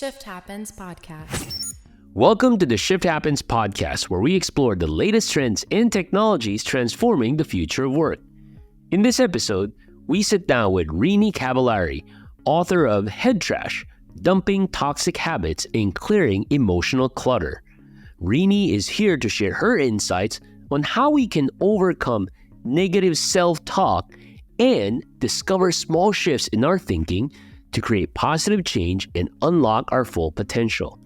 Shift Happens Podcast. Welcome to the Shift Happens Podcast, where we explore the latest trends and technologies transforming the future of work. In this episode, we sit down with Renie Cavallari, author of HEADTRASH, Dumping Toxic Habits and Clearing Emotional Clutter. Renie is here to share her insights on how we can overcome negative self-talk and discover small shifts in our thinking to create positive change and unlock our full potential.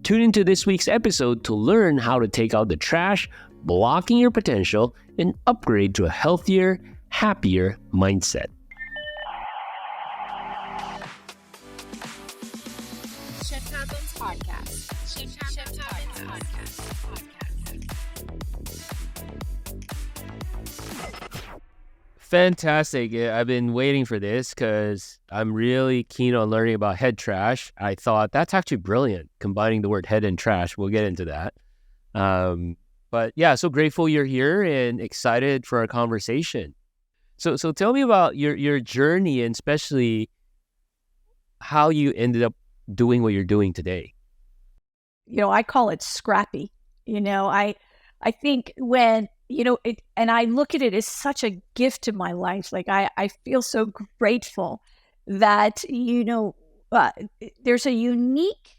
Tune into this week's episode to learn how to take out the trash, blocking your potential, and upgrade to a healthier, happier mindset. Shift Happens Podcast. Shift Happens Podcast. Fantastic. I've been waiting for this because I'm really keen on learning about head trash. I thought that's actually brilliant, combining the word head and trash. We'll get into that. But yeah, so grateful you're here and excited for our conversation. So tell me about your journey and especially how you ended up doing what you're doing today. I call it scrappy. I think when, and I look at it as such a gift to my life. Like I feel so grateful that, there's a unique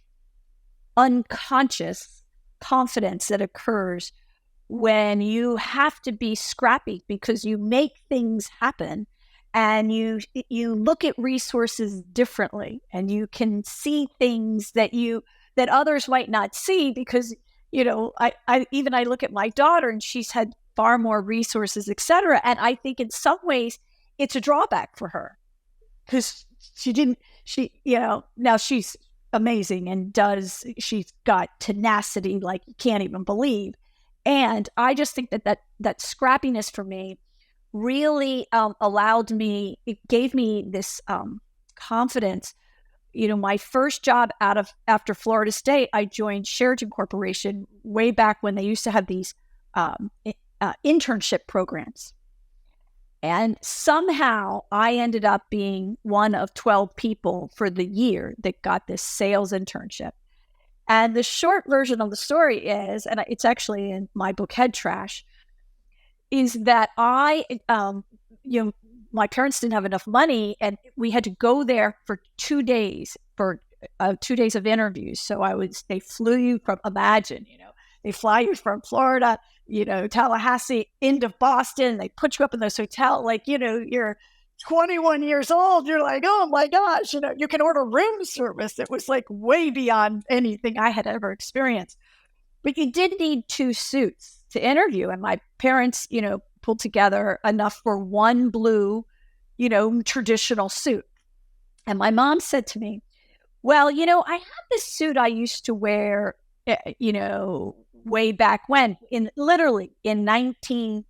unconscious confidence that occurs when you have to be scrappy because you make things happen and you look at resources differently and you can see things that others might not see because I look at my daughter and she's had far more resources, et cetera. And I think in some ways it's a drawback for her because now she's amazing and she's got tenacity like you can't even believe. And I just think that scrappiness for me really it gave me this confidence. My first job after Florida State, I joined Sheraton Corporation way back when they used to have these internship programs. And somehow I ended up being one of 12 people for the year that got this sales internship. And the short version of the story is, and it's actually in my book, HEADTRASH, is that my parents didn't have enough money and we had to go there for 2 days for 2 days of interviews. So they flew you from, imagine, they fly you from Florida, Tallahassee into Boston. They put you up in this hotel. Like, you're 21 years old. You're like, oh my gosh, you can order room service. It was like way beyond anything I had ever experienced. But you did need 2 suits to interview. And my parents, pulled together enough for one blue, traditional suit. And my mom said to me, well, I have this suit I used to wear, way back when, literally in 1960s.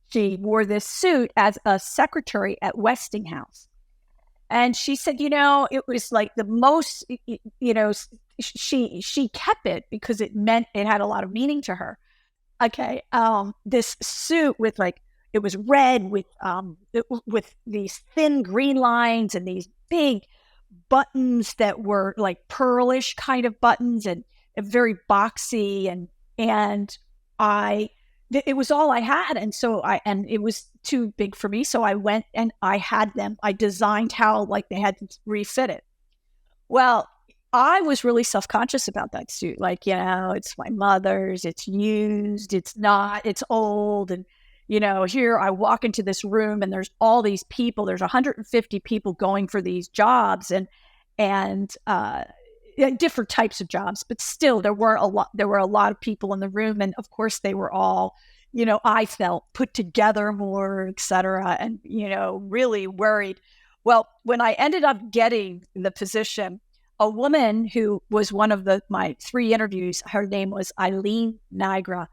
She wore this suit as a secretary at Westinghouse. And she said, it was like the most, she kept it because it had a lot of meaning to her. Okay. This suit with it was red with these thin green lines and these big buttons that were like pearlish kind of buttons and very boxy and it was all I had. And so it was too big for me. So I went and I had them. I designed how they had to refit it. Well, I was really self-conscious about that suit. It's my mother's, it's used, it's old. And, here I walk into this room and there's all these people, there's 150 people going for these jobs and different types of jobs, but still there were a lot of people in the room. And of course they were all, I felt put together more, et cetera, and, really worried. Well, when I ended up getting the position, a woman who was one of my 3 interviews, her name was Eileen Nigra,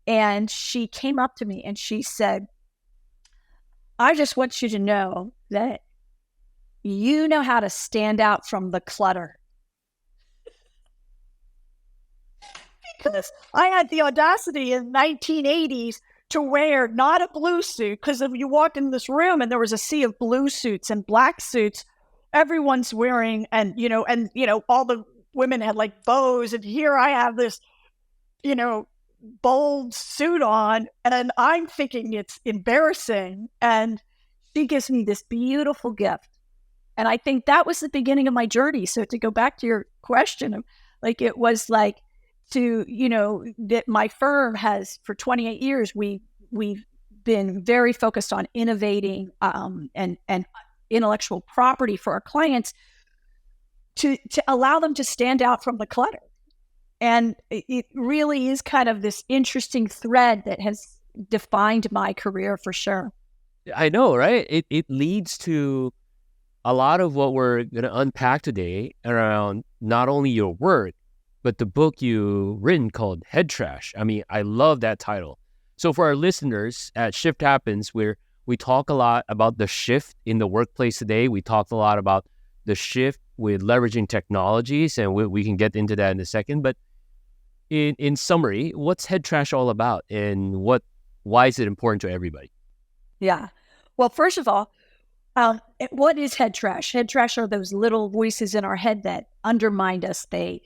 and she came up to me and she said, I just want you to know that you know how to stand out from the clutter. Because I had the audacity in 1980s to wear not a blue suit, because if you walked in this room and there was a sea of blue suits and black suits, everyone's wearing, and all the women had like bows, and here I have this, bold suit on, and I'm thinking it's embarrassing. And she gives me this beautiful gift. And I think that was the beginning of my journey. So to go back to your question, like, it was like that my firm has, for 28 years, we've been very focused on innovating and intellectual property for our clients to allow them to stand out from the clutter. And it really is kind of this interesting thread that has defined my career for sure. I know, right? It leads to a lot of what we're going to unpack today around not only your work, but the book you've written called Head Trash. I mean, I love that title. So for our listeners at Shift Happens, where we talk a lot about the shift in the workplace today, we talked a lot about the shift with leveraging technologies, and we can get into that in a second. But in summary, what's Head Trash all about, and why is it important to everybody? Yeah. Well, first of all, what is head trash? Head trash are those little voices in our head that undermine us. They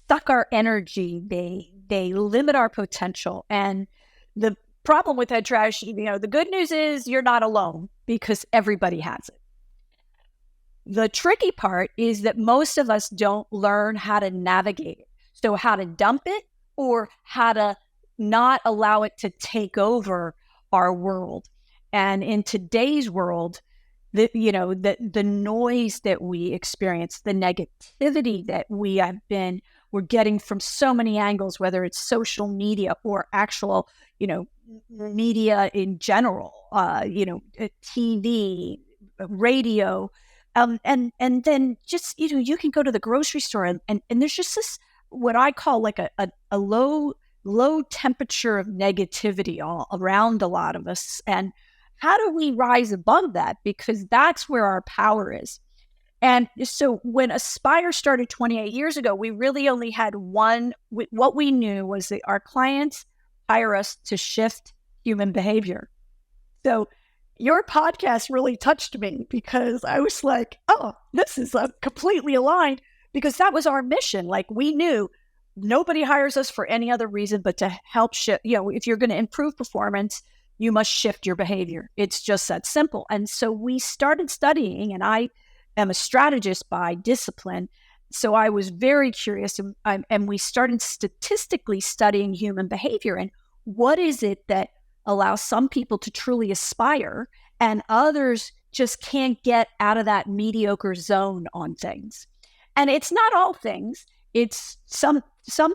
suck our energy. They limit our potential. And the problem with head trash, the good news is you're not alone, because everybody has it. The tricky part is that most of us don't learn how to navigate it. So how to dump it, or how to not allow it to take over our world. And in today's world, the noise that we experience, the negativity that we're getting from so many angles, whether it's social media or actual, media in general, TV, radio, and then just, you can go to the grocery store and there's just this, what I call like a low temperature of negativity all around a lot of us. And how do we rise above that? Because that's where our power is. And so when Aspire started 28 years ago, we really only had what we knew was that our clients hire us to shift human behavior. So your podcast really touched me, because I was like, oh, this is completely aligned, because that was our mission. Like, we knew nobody hires us for any other reason but to help shift. If you're going to improve performance, you must shift your behavior. It's just that simple. And so we started studying, and I am a strategist by discipline. So I was very curious, and we started statistically studying human behavior and what is it that allows some people to truly aspire and others just can't get out of that mediocre zone on things. And it's not all things, it's some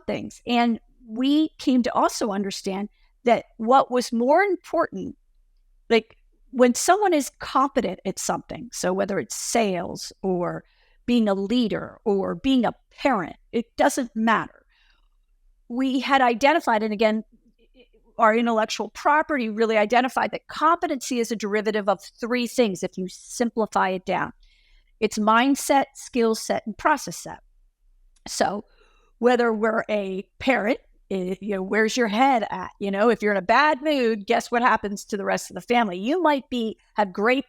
things. And we came to also understand that what was more important, like when someone is competent at something, so whether it's sales or being a leader or being a parent, it doesn't matter. We had identified, and again, our intellectual property really identified that competency is a derivative of three things if you simplify it down. It's mindset, skill set, and process set. So whether we're a parent, where's your head at? If you're in a bad mood, guess what happens to the rest of the family? You might have great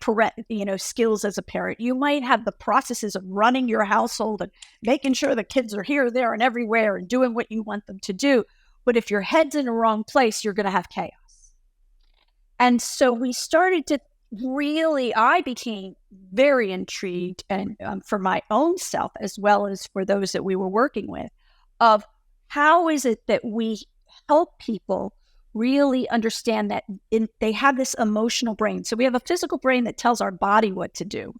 skills as a parent. You might have the processes of running your household and making sure the kids are here, there, and everywhere and doing what you want them to do. But if your head's in the wrong place, you're going to have chaos. And so we started to I became very intrigued, and for my own self, as well as for those that we were working with, of how is it that we help people really understand that they have this emotional brain. So we have a physical brain that tells our body what to do.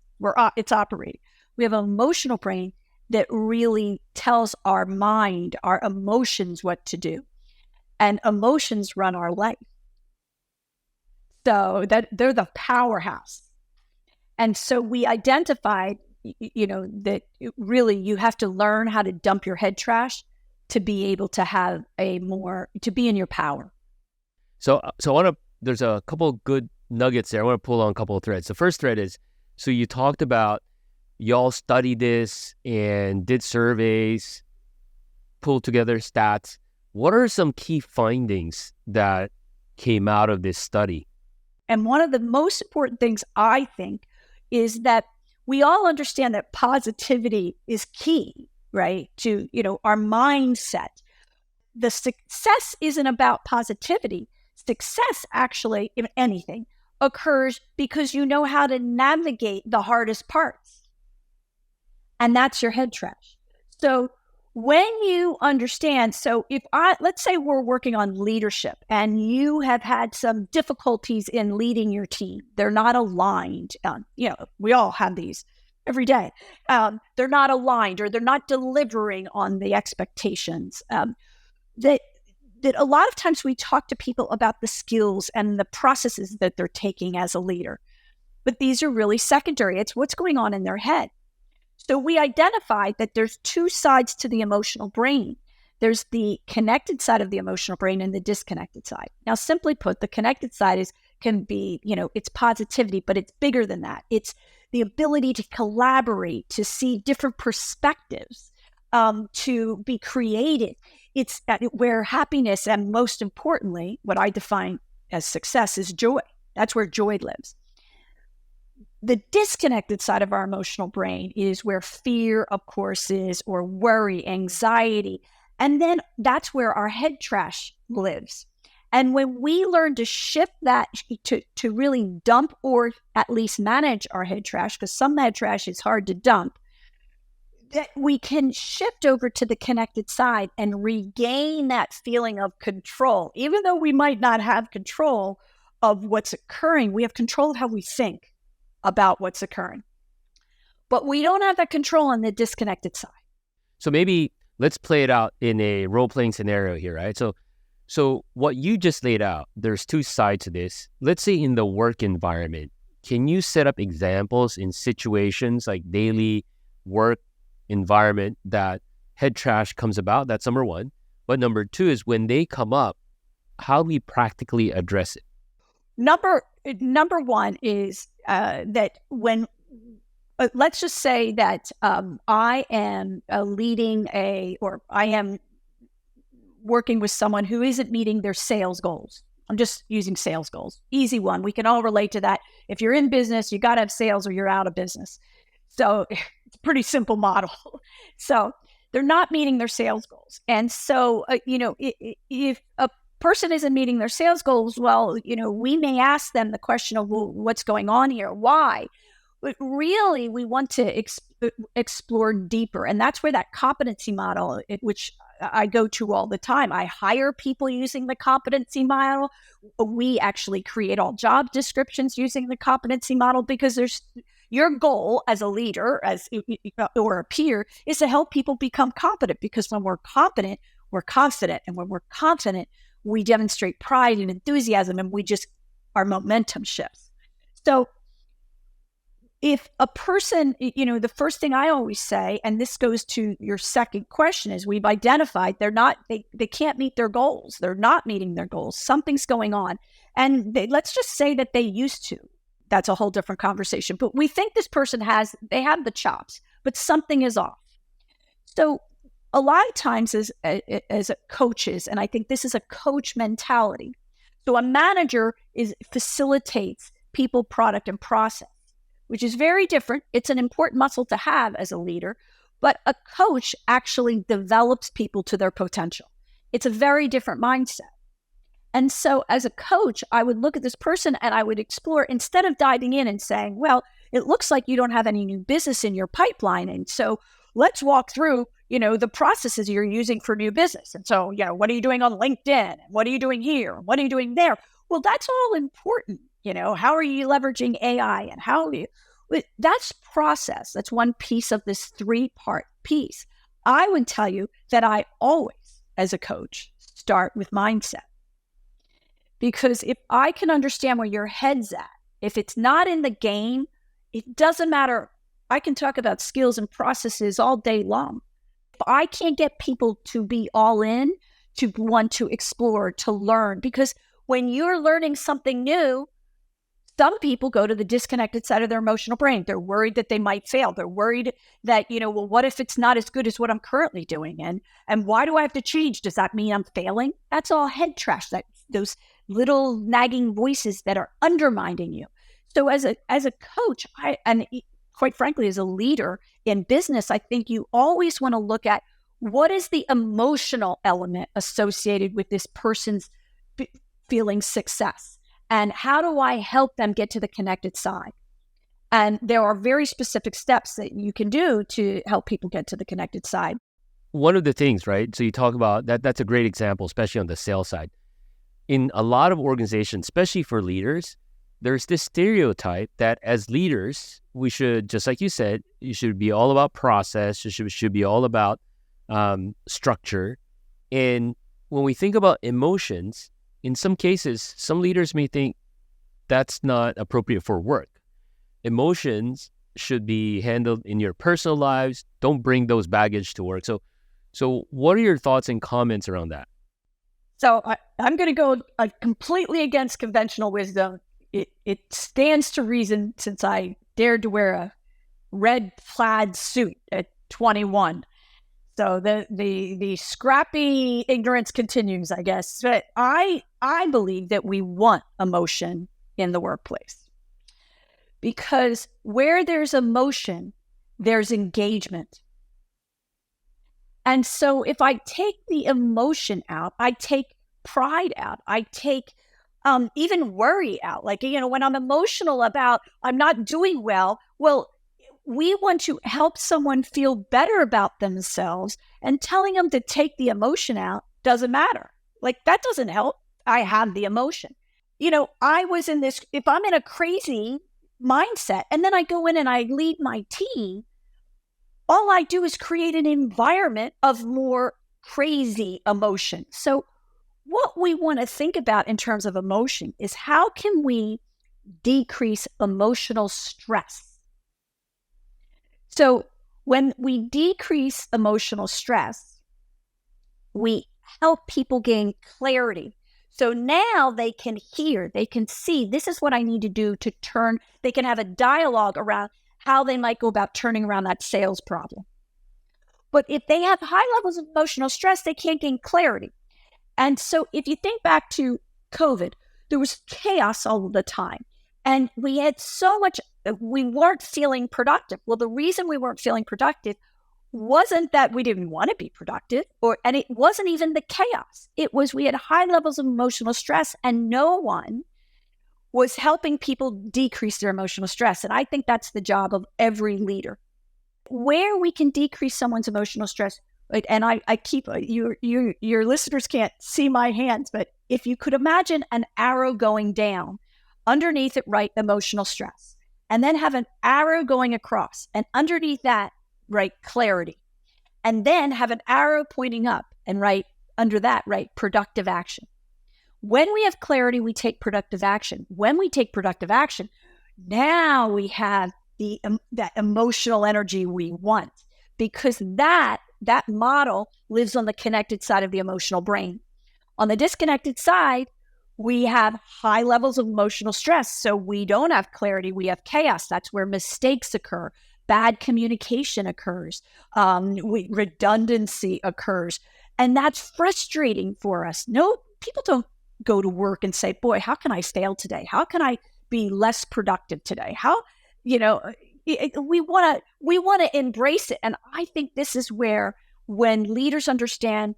It's operating. We have an emotional brain that really tells our mind, our emotions, what to do. And emotions run our life. So that they're the powerhouse. And so we identified, that really you have to learn how to dump your head trash to be able to have to be in your power. So there's a couple good nuggets there. I want to pull on a couple of threads. The first thread is, so you talked about y'all studied this and did surveys, pulled together stats. What are some key findings that came out of this study? And one of the most important things, I think, is that we all understand that positivity is key, right? To, our mindset. The success isn't about positivity. Success, actually, in anything, occurs because you know how to navigate the hardest parts. And that's your head trash. So when you understand, let's say we're working on leadership and you have had some difficulties in leading your team. They're not aligned. We all have these every day. They're not aligned, or they're not delivering on the expectations. That a lot of times we talk to people about the skills and the processes that they're taking as a leader, but these are really secondary. It's what's going on in their head. So we identified that there's two sides to the emotional brain. There's the connected side of the emotional brain and the disconnected side. Now, simply put, the connected side can be, it's positivity, but it's bigger than that. It's the ability to collaborate, to see different perspectives, to be creative. It's where happiness, and most importantly, what I define as success, is joy. That's where joy lives. The disconnected side of our emotional brain is where fear, of course, is, or worry, anxiety. And then that's where our head trash lives. And when we learn to shift that, to really dump, or at least manage our head trash, because some head trash is hard to dump, that we can shift over to the connected side and regain that feeling of control. Even though we might not have control of what's occurring, we have control of how we think about what's occurring. But we don't have that control on the disconnected side. So maybe let's play it out in a role-playing scenario here, right? So what you just laid out, there's two sides to this. Let's say in the work environment, can you set up examples in situations like daily work environment that head trash comes about? That's number one. But number two is, when they come up, how do we practically address it? Number one is that when, let's just say that I am or I am working with someone who isn't meeting their sales goals. I'm just using sales goals. Easy one. We can all relate to that. If you're in business, you got to have sales or you're out of business. So it's a pretty simple model. So they're not meeting their sales goals. And so, if a person isn't meeting their sales goals, well, we may ask them the question of, well, what's going on here? Why? But really, we want to explore deeper. And that's where that competency model, which I go to all the time. I hire people using the competency model. We actually create all job descriptions using the competency model, because your goal as a leader, or a peer, is to help people become competent. Because when we're competent, we're confident. And when we're confident, we demonstrate pride and enthusiasm, and our momentum shifts. So if a person, the first thing I always say, and this goes to your second question, is we've identified they can't meet their goals. They're not meeting their goals. Something's going on. And let's just say that they used to. That's a whole different conversation. But we think this person they have the chops, but something is off. So a lot of times as coaches, and I think this is a coach mentality. So a manager facilitates people, product, and process, which is very different. It's an important muscle to have as a leader, but a coach actually develops people to their potential. It's a very different mindset. And so as a coach, I would look at this person and I would explore, instead of diving in and saying, well, it looks like you don't have any new business in your pipeline. And so let's walk through, the processes you're using for new business. And so, what are you doing on LinkedIn? What are you doing here? What are you doing there? Well, that's all important. How are you leveraging AI, and that's process. That's one piece of this 3-part piece. I would tell you that I always, as a coach, start with mindset. Because if I can understand where your head's at, if it's not in the game, it doesn't matter. I can talk about skills and processes all day long. If I can't get people to be all in, to want to explore, to learn, because when you're learning something new, some people go to the disconnected side of their emotional brain. They're worried that they might fail. They're worried that, well, what if it's not as good as what I'm currently doing? And why do I have to change? Does that mean I'm failing? That's all head trash. Those little nagging voices that are undermining you. So as a coach, quite frankly, as a leader in business, I think you always want to look at what is the emotional element associated with this person's feeling success, and how do I help them get to the connected side? And there are very specific steps that you can do to help people get to the connected side. One of the things, right? So you talk about that, that's a great example, especially on the sales side. In a lot of organizations, especially for leaders, there's this stereotype that as leaders, we should, just like you said, you should be all about process, you should be all about structure. And when we think about emotions, in some cases, some leaders may think that's not appropriate for work. Emotions should be handled in your personal lives. Don't bring those baggage to work. So what are your thoughts and comments around that? So I'm going to go completely against conventional wisdom. It stands to reason since I dared to wear a red plaid suit at 21. So the scrappy ignorance continues, I guess. But I believe that we want emotion in the workplace, because where there's emotion, there's engagement. And so if I take the emotion out, I take pride out, I take even worry out. Like, when I'm emotional about I'm not doing well, we want to help someone feel better about themselves, and telling them to take the emotion out doesn't matter. Like, that doesn't help. I have the emotion. I was in this, if I'm in a crazy mindset and then I go in and I lead my team, all I do is create an environment of more crazy emotion. So what we want to think about in terms of emotion is how can we decrease emotional stress? So when we decrease emotional stress, we help people gain clarity. So now they can hear, they can see, this is what I need to do to turn, they can have a dialogue around how they might go about turning around that sales problem. But if they have high levels of emotional stress, they can't gain clarity. And so if you think back to COVID, there was chaos all the time. And we had so much, we weren't feeling productive. Well, the reason we weren't feeling productive wasn't that we didn't want to be productive, and it wasn't even the chaos. It was we had high levels of emotional stress, and no one was helping people decrease their emotional stress. And I think that's the job of every leader. Where we can decrease someone's emotional stress, right? And I keep, your listeners can't see my hands, but if you could imagine an arrow going down, underneath it, write emotional stress, and then have an arrow going across, and underneath that, write clarity, and then have an arrow pointing up and write under that, write productive action. When we have clarity, we take productive action. When we take productive action, now we have that emotional energy we want, because that model lives on the connected side of the emotional brain. On the disconnected side, we have high levels of emotional stress. So we don't have clarity, we have chaos. That's where mistakes occur. Bad communication occurs. Redundancy occurs. And that's frustrating for us. No, people don't go to work and say, boy, how can I fail today? How can I be less productive today? We want to embrace it. And I think this is where, when leaders understand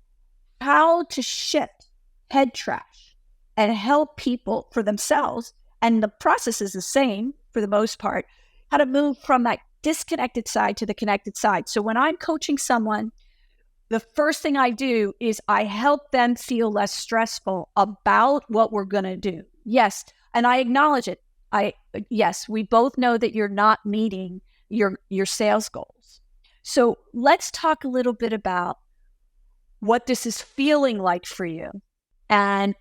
how to shift head trash and help people for themselves, and the process is the same for the most part, how to move from that disconnected side to the connected side. So when I'm coaching someone, the first thing I do is I help them feel less stressful about what we're going to do. Yes, and I acknowledge it. Yes, we both know that you're not meeting your sales goals. So let's talk a little bit about what this is feeling like for you. And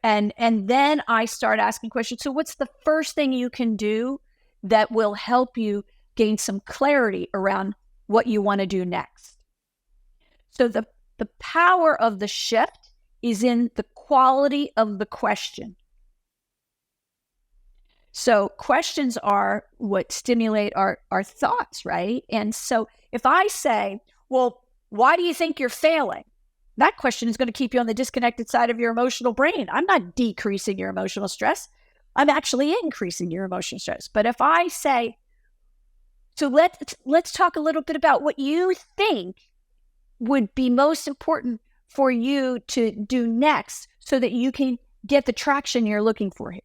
then I start asking questions. So what's the first thing you can do that will help you gain some clarity around what you want to do next? So the power of the shift is in the quality of the question. So questions are what stimulate our thoughts, right? And so if I say, well, why do you think you're failing? That question is going to keep you on the disconnected side of your emotional brain. I'm not decreasing your emotional stress. I'm actually increasing your emotional stress. But if I say, So let's talk a little bit about what you think would be most important for you to do next so that you can get the traction you're looking for here.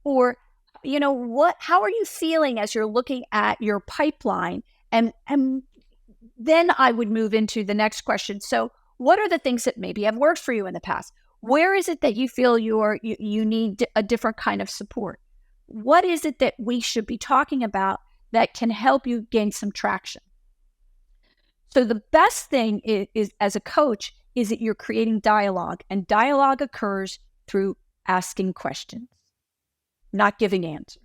Or, how are you feeling as you're looking at your pipeline? And then I would move into the next question. So what are the things that maybe have worked for you in the past? Where is it that you feel you need a different kind of support? What is it that we should be talking about that can help you gain some traction? So the best thing is as a coach is that you're creating dialogue, and dialogue occurs through asking questions, not giving answers.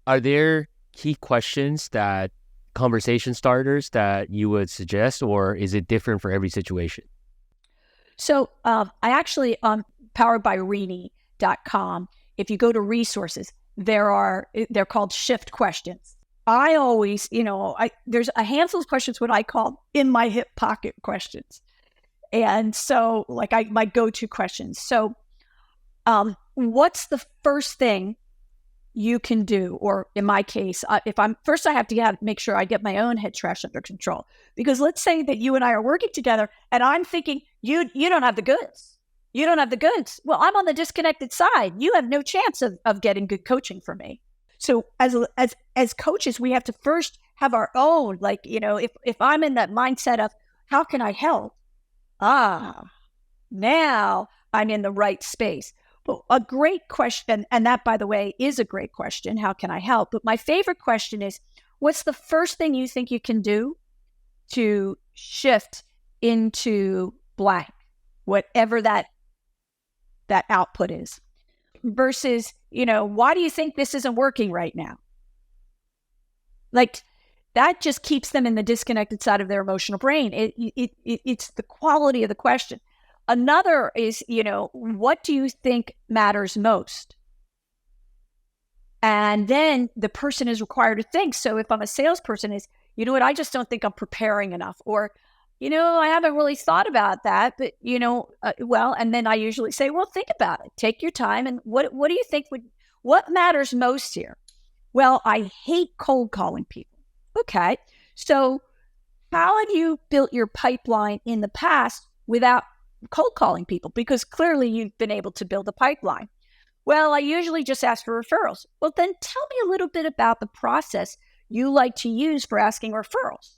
Are there key questions that conversation starters that you would suggest, or is it different for every situation? So I actually, powered by Renie.com, if you go to resources, they're called shift questions. I always, there's a handful of questions what I call in my hip pocket questions. And so my go-to questions. So what's the first thing you can do? Or in my case, I have to make sure I get my own head trash under control. Because let's say that you and I are working together and I'm thinking, you don't have the goods. You don't have the goods. Well, I'm on the disconnected side. You have no chance of getting good coaching from me. So as coaches, we have to first have our own, if I'm in that mindset of how can I help? Now I'm in the right space. But a great question, and that, by the way, is a great question. How can I help? But my favorite question is, what's the first thing you think you can do to shift into blank, whatever that output is? Versus, why do you think this isn't working right now? That just keeps them in the disconnected side of their emotional brain. It's the quality of the question. Another is, what do you think matters most? And then the person is required to think. So if I'm a salesperson, I just don't think I'm preparing enough. Or, I haven't really thought about that, but, and then I usually say, well, think about it. Take your time. And what do you think what matters most here? Well, I hate cold calling people. Okay. So how have you built your pipeline in the past without cold calling people? Because clearly you've been able to build a pipeline. Well, I usually just ask for referrals. Well, then tell me a little bit about the process you like to use for asking referrals.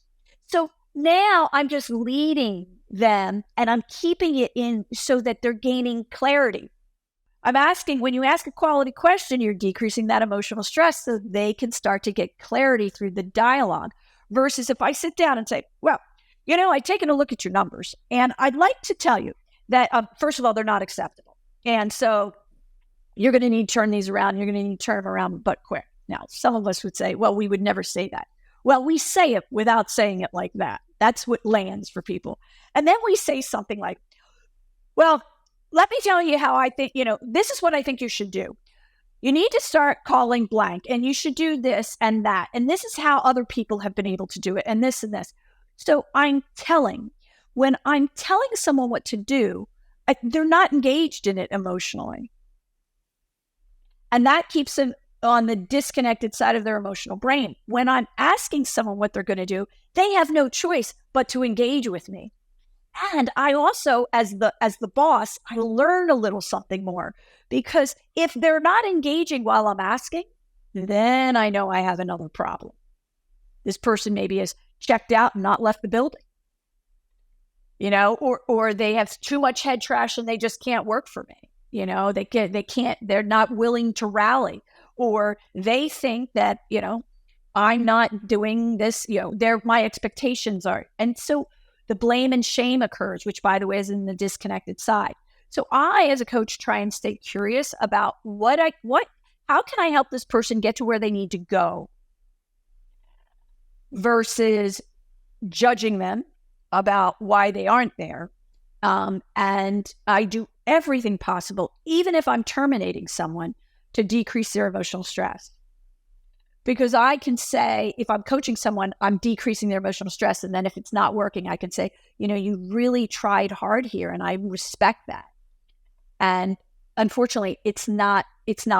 So now I'm just leading them and I'm keeping it in so that they're gaining clarity. I'm asking, when you ask a quality question, you're decreasing that emotional stress so they can start to get clarity through the dialogue. Versus if I sit down and say, well, I've taken a look at your numbers and I'd like to tell you that, first of all, they're not acceptable. And so you're going to need to turn these around. You're going to need to turn them around, but quick. Now, some of us would say, well, we would never say that. Well, we say it without saying it like that. That's what lands for people. And then we say something like, well, let me tell you how I think, this is what I think you should do. You need to start calling blank and you should do this and that. And this is how other people have been able to do it and this and this. So when I'm telling someone what to do, they're not engaged in it emotionally. And that keeps them on the disconnected side of their emotional brain. When I'm asking someone what they're going to do, they have no choice but to engage with me. And I also, as the boss, I learn a little something more, because if they're not engaging while I'm asking, then I know I have another problem. This person maybe has checked out and not left the building, or they have too much head trash and they just can't work for me. They're not willing to rally, or they think that, I'm not doing this, my expectations are. And so the blame and shame occurs, which, by the way, is in the disconnected side. So I, as a coach, try and stay curious about how can I help this person get to where they need to go, versus judging them about why they aren't there. And I do everything possible, even if I'm terminating someone, to decrease their emotional stress. Because I can say, if I'm coaching someone, I'm decreasing their emotional stress. And then if it's not working, I can say, you really tried hard here and I respect that. And unfortunately, it's not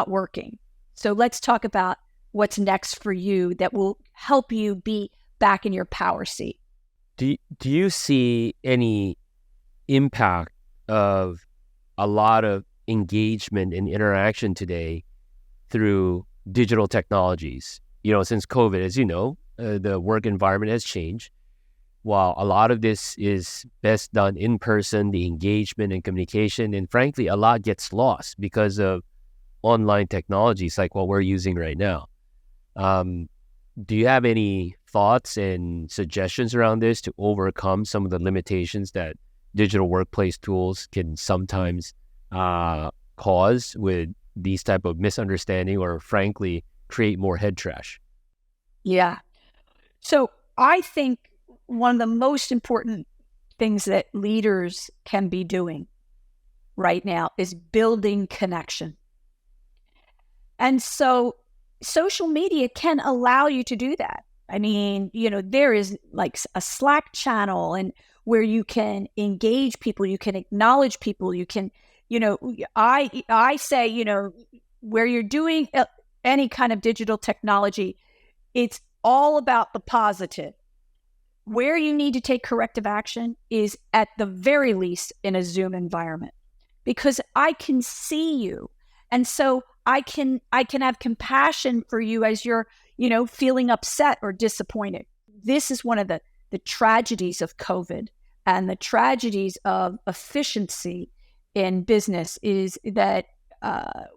working. So let's talk about what's next for you that will help you be back in your power seat. Do you see any impact of a lot of engagement and interaction today through digital technologies? Since COVID, as you know, the work environment has changed. While a lot of this is best done in person, the engagement and communication, and frankly, a lot gets lost because of online technologies like what we're using right now. Do you have any thoughts and suggestions around this to overcome some of the limitations that digital workplace tools can sometimes cause with these type of misunderstanding, or frankly, create more head trash? Yeah. So I think one of the most important things that leaders can be doing right now is building connection. And so social media can allow you to do that. I mean, there is like a Slack channel and where you can engage people, you can acknowledge people, you can, I say, where you're doing any kind of digital technology, it's all about the positive. Where you need to take corrective action is at the very least in a Zoom environment, because I can see you. And so I can have compassion for you as you're, feeling upset or disappointed. This is one of the tragedies of COVID and the tragedies of efficiency in business is that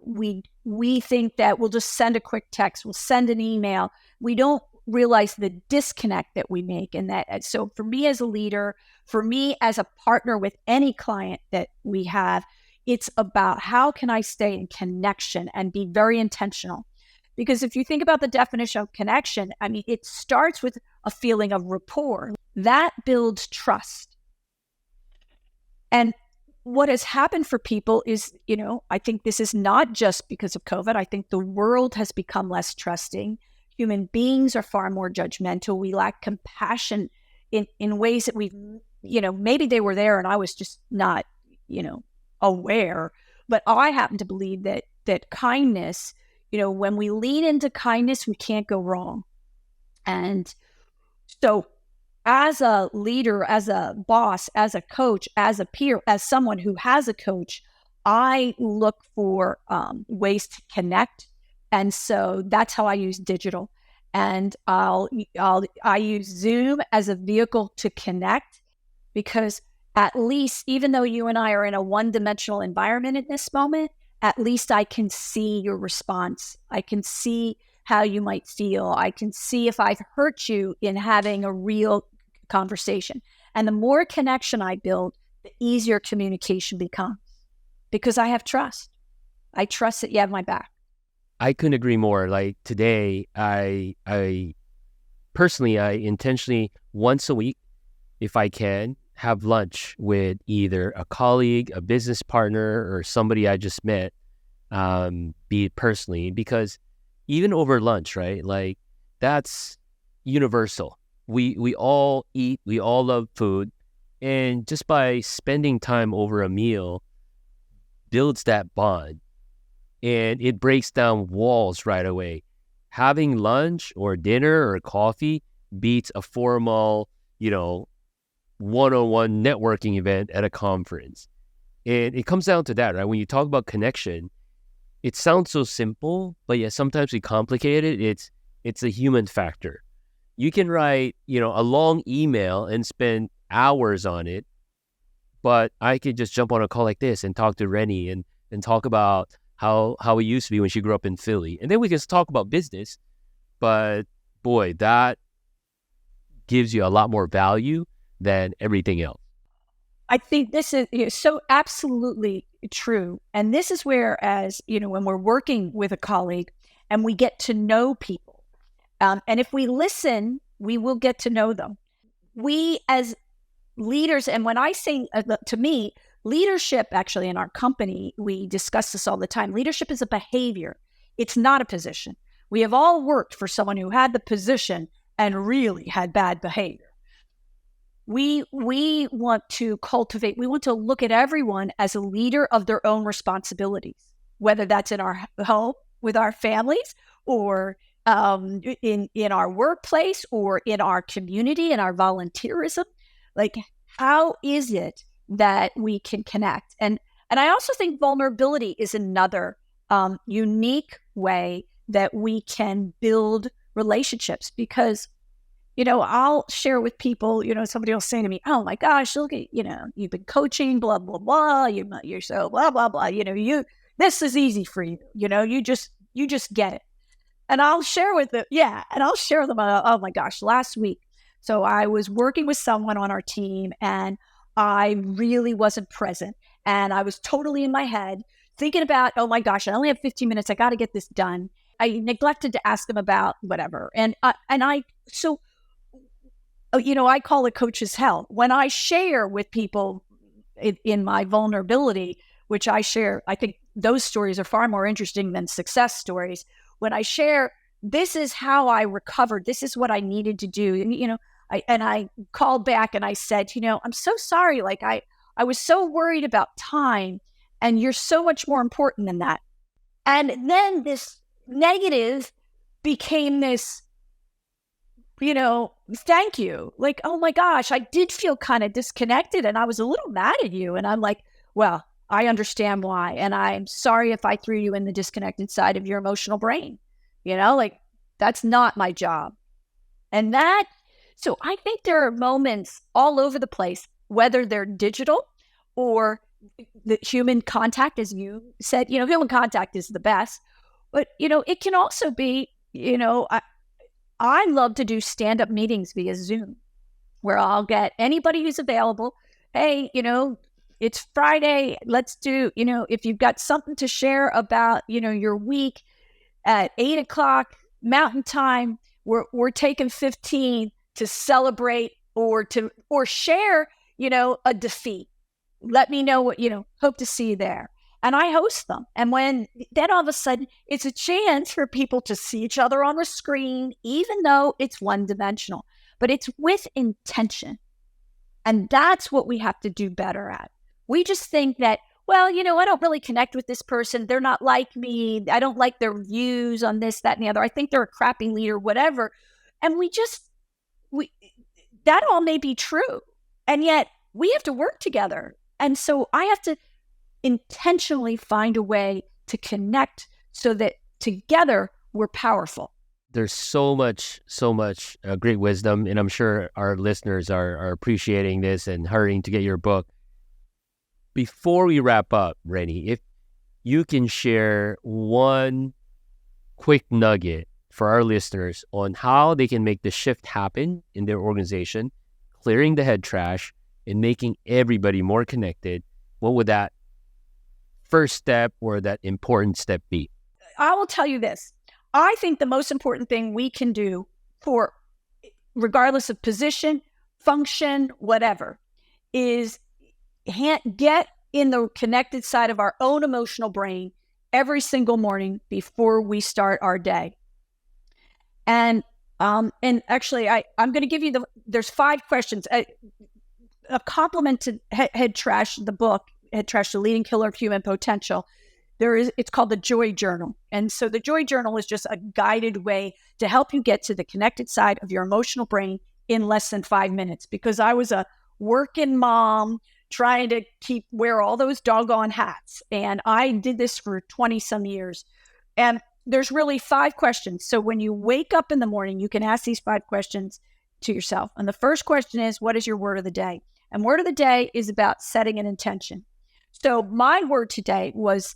we think that we'll just send a quick text, we'll send an email. We don't realize the disconnect that we make. And that, so for me as a leader, for me as a partner with any client that we have, it's about how can I stay in connection and be very intentional. Because if you think about the definition of connection, I mean, it starts with a feeling of rapport. That builds trust. And what has happened for people is, I think this is not just because of COVID. I think the world has become less trusting. Human beings are far more judgmental. We lack compassion in ways that we've, maybe they were there and I was just not, aware. But I happen to believe that kindness, when we lean into kindness, we can't go wrong. And so as a leader, as a boss, as a coach, as a peer, as someone who has a coach, I look for ways to connect. And so that's how I use digital. And I use Zoom as a vehicle to connect, because at least, even though you and I are in a one-dimensional environment at this moment, at least I can see your response. I can see how you might feel. I can see if I've hurt you in having a real conversation. And the more connection I build, the easier communication becomes, because I have trust. I trust that you have my back. I couldn't agree more. Like today, I personally, I intentionally once a week, if I can, have lunch with either a colleague, a business partner, or somebody I just met, be it personally, because even over lunch, right? Like that's universal. We all eat, we all love food. And just by spending time over a meal builds that bond. And it breaks down walls right away. Having lunch or dinner or coffee beats a formal, one-on-one networking event at a conference. And it comes down to that, right? When you talk about connection, it sounds so simple, but yet sometimes we complicate it. It's a human factor. You can write, a long email and spend hours on it, but I could just jump on a call like this and talk to Renie and talk about how it used to be when she grew up in Philly. And then we can talk about business, but boy, that gives you a lot more value than everything else. I think this is so absolutely true. And this is where, as when we're working with a colleague and we get to know people, and if we listen, we will get to know them. We as leaders, and when I say, to me, leadership, actually in our company, we discuss this all the time. Leadership is a behavior. It's not a position. We have all worked for someone who had the position and really had bad behavior. We want to cultivate, we want to look at everyone as a leader of their own responsibilities, whether that's in our home with our families or in our workplace or in our community, in our volunteerism. Like, how is it that we can connect? And I also think vulnerability is another unique way that we can build relationships, because I'll share with people, somebody will say to me, oh my gosh, look at, you've been coaching, blah, blah, blah. You're so blah, blah, blah. This is easy for you. You just get it. And I'll share with them. Yeah. And I'll share with them. Oh my gosh, last week. So I was working with someone on our team and I really wasn't present. And I was totally in my head thinking about, oh my gosh, I only have 15 minutes. I got to get this done. I neglected to ask them about whatever. I call it coach's hell. When I share with people in my vulnerability, which I share, I think those stories are far more interesting than success stories. When I share, this is how I recovered, this is what I needed to do. And, I called back and I said, I'm so sorry. Like I was so worried about time, and you're so much more important than that. And then this negative became this, thank you. Like, oh my gosh, I did feel kind of disconnected and I was a little mad at you. And I'm like, well, I understand why. And I'm sorry if I threw you in the disconnected side of your emotional brain. Like, that's not my job. So I think there are moments all over the place, whether they're digital or the human contact, as you said, human contact is the best. But, it can also be, I love to do stand-up meetings via Zoom, where I'll get anybody who's available. Hey, it's Friday. Let's do, if you've got something to share about, your week at 8:00 Mountain Time, we're taking 15 to celebrate or share, a defeat. Let me know what, hope to see you there. And I host them. And then all of a sudden, it's a chance for people to see each other on the screen, even though it's one-dimensional. But it's with intention. And that's what we have to do better at. We just think that, well, I don't really connect with this person. They're not like me. I don't like their views on this, that, and the other. I think they're a crappy leader, whatever. And that all may be true. And yet we have to work together. And so I have to intentionally find a way to connect so that together we're powerful. There's so much great wisdom, and I'm sure our listeners are appreciating this and hurrying to get your book. Before we wrap up, Renie, if you can share one quick nugget for our listeners on how they can make the shift happen in their organization, clearing the head trash and making everybody more connected, what would that first step or that important step be? I will tell you this. I think the most important thing we can do for, regardless of position, function, whatever, is get in the connected side of our own emotional brain every single morning before we start our day. And actually, I'm going to give you there's 5 questions. A compliment to Head Trash, the book, Head Trash, the Leading Killer of Human Potential. It's called the Joy Journal. And so the Joy Journal is just a guided way to help you get to the connected side of your emotional brain in less than 5 minutes. Because I was a working mom trying to wear all those doggone hats. And I did this for 20 some years. And there's really 5 questions. So when you wake up in the morning, you can ask these 5 questions to yourself. And the first question is, what is your word of the day? And word of the day is about setting an intention. So my word today was,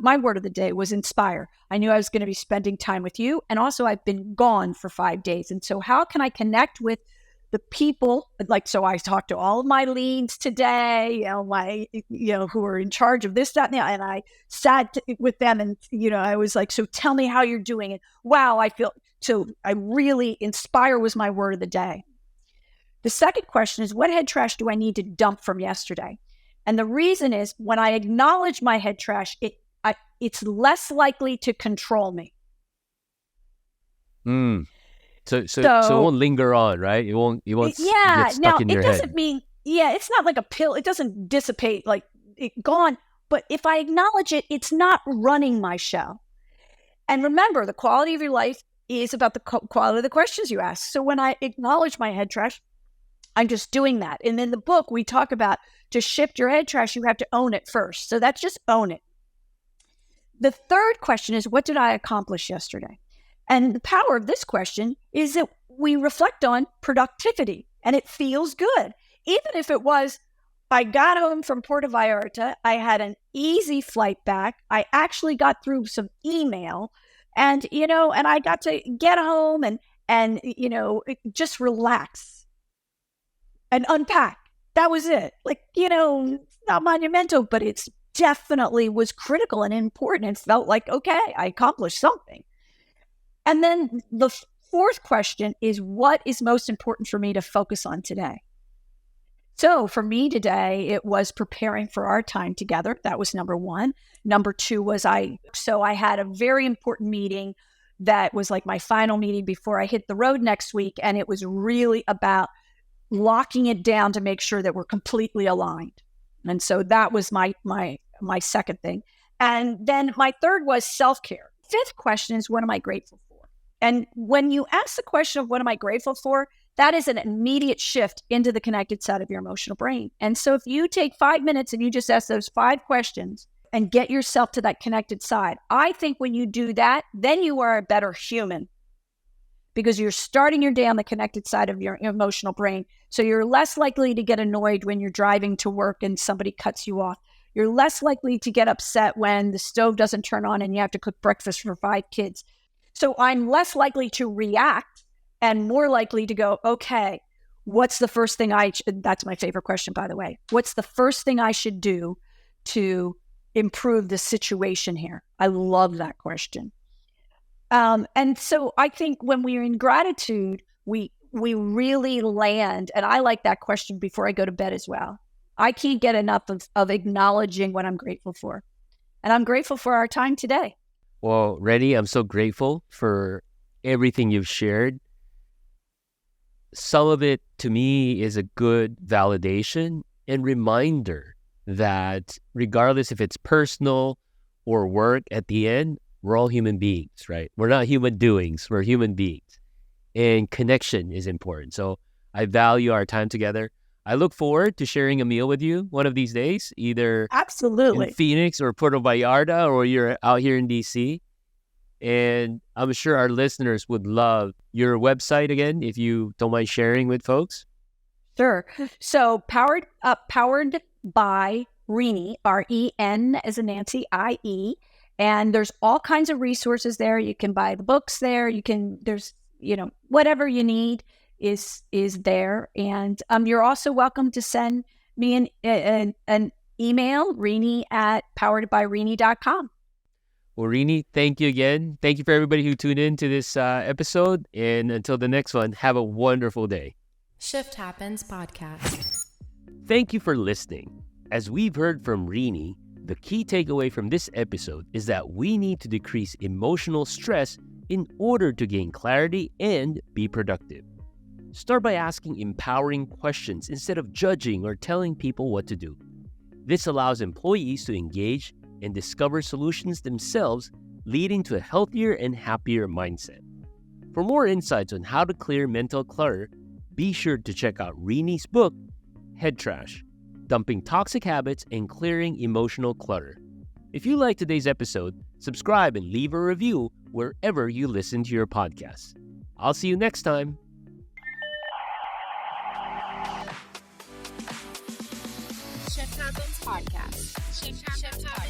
my word of the day was inspire. I knew I was going to be spending time with you. And also I've been gone for 5 days. And so how can I connect with the people? So I talked to all of my leads today, who are in charge of this, that, and that. And I sat with them and, I was like, so tell me how you're doing. And wow, I really inspire was my word of the day. The second question is, what head trash do I need to dump from yesterday? And the reason is, when I acknowledge my head trash, it's less likely to control me. So it won't linger on, right? It won't get stuck in your head. It doesn't mean, it's not like a pill. It doesn't dissipate, like it gone. But if I acknowledge it, it's not running my show. And remember, the quality of your life is about the quality of the questions you ask. So when I acknowledge my head trash, I'm just doing that. And in the book, we talk about to shift your head trash, you have to own it first. So that's just own it. The third question is, what did I accomplish yesterday? And the power of this question is that we reflect on productivity, and it feels good. Even if it was, I got home from Puerto Vallarta, I had an easy flight back, I actually got through some email, and I got to get home and just relax and unpack. That was it. Not monumental, but it's definitely was critical and important and felt like, okay, I accomplished something. And then the fourth question is, what is most important for me to focus on today? So for me today, it was preparing for our time together. That was number one. Number two was I had a very important meeting that was like my final meeting before I hit the road next week. And it was really about locking it down to make sure that we're completely aligned. And so that was my second thing. And then my third was self-care. Fifth question is, what am I grateful for? And when you ask the question of what am I grateful for, that is an immediate shift into the connected side of your emotional brain. And so if you take 5 minutes and you just ask those 5 questions and get yourself to that connected side, I think when you do that, then you are a better human, because you're starting your day on the connected side of your emotional brain. So you're less likely to get annoyed when you're driving to work and somebody cuts you off. You're less likely to get upset when the stove doesn't turn on and you have to cook breakfast for 5 kids. So I'm less likely to react and more likely to go, okay, what's the first thing that's my favorite question, by the way. What's the first thing I should do to improve the situation here? I love that question. And so I think when we're in gratitude, we really land, and I like that question before I go to bed as well. I can't get enough of acknowledging what I'm grateful for. And I'm grateful for our time today. Well, Renie, I'm so grateful for everything you've shared. Some of it, to me, is a good validation and reminder that regardless if it's personal or work, at the end, we're all human beings, right? We're not human doings, we're human beings. And connection is important. So I value our time together. I look forward to sharing a meal with you one of these days, either Absolutely in Phoenix or Puerto Vallarta, or you're out here in DC. And I'm sure our listeners would love your website again, if you don't mind sharing with folks. Sure. So powered by Renie, R-E-N as in Nancy, I-E. And there's all kinds of resources there. You can buy the books there. There's whatever you need is there. And you're also welcome to send me an email, Renie@poweredbyrenie.com. Well, Renie, thank you again. Thank you for everybody who tuned in to this episode. And until the next one, have a wonderful day. Shift Happens Podcast. Thank you for listening. As we've heard from Renie, the key takeaway from this episode is that we need to decrease emotional stress in order to gain clarity and be productive. Start by asking empowering questions instead of judging or telling people what to do. This allows employees to engage and discover solutions themselves, leading to a healthier and happier mindset. For more insights on how to clear mental clutter, be sure to check out Renie's book, Head Trash: Dumping Toxic Habits and Clearing Emotional Clutter. If you like today's episode, subscribe and leave a review wherever you listen to your podcasts. I'll see you next time. Shift Happens Podcast. Shift Happens Podcast.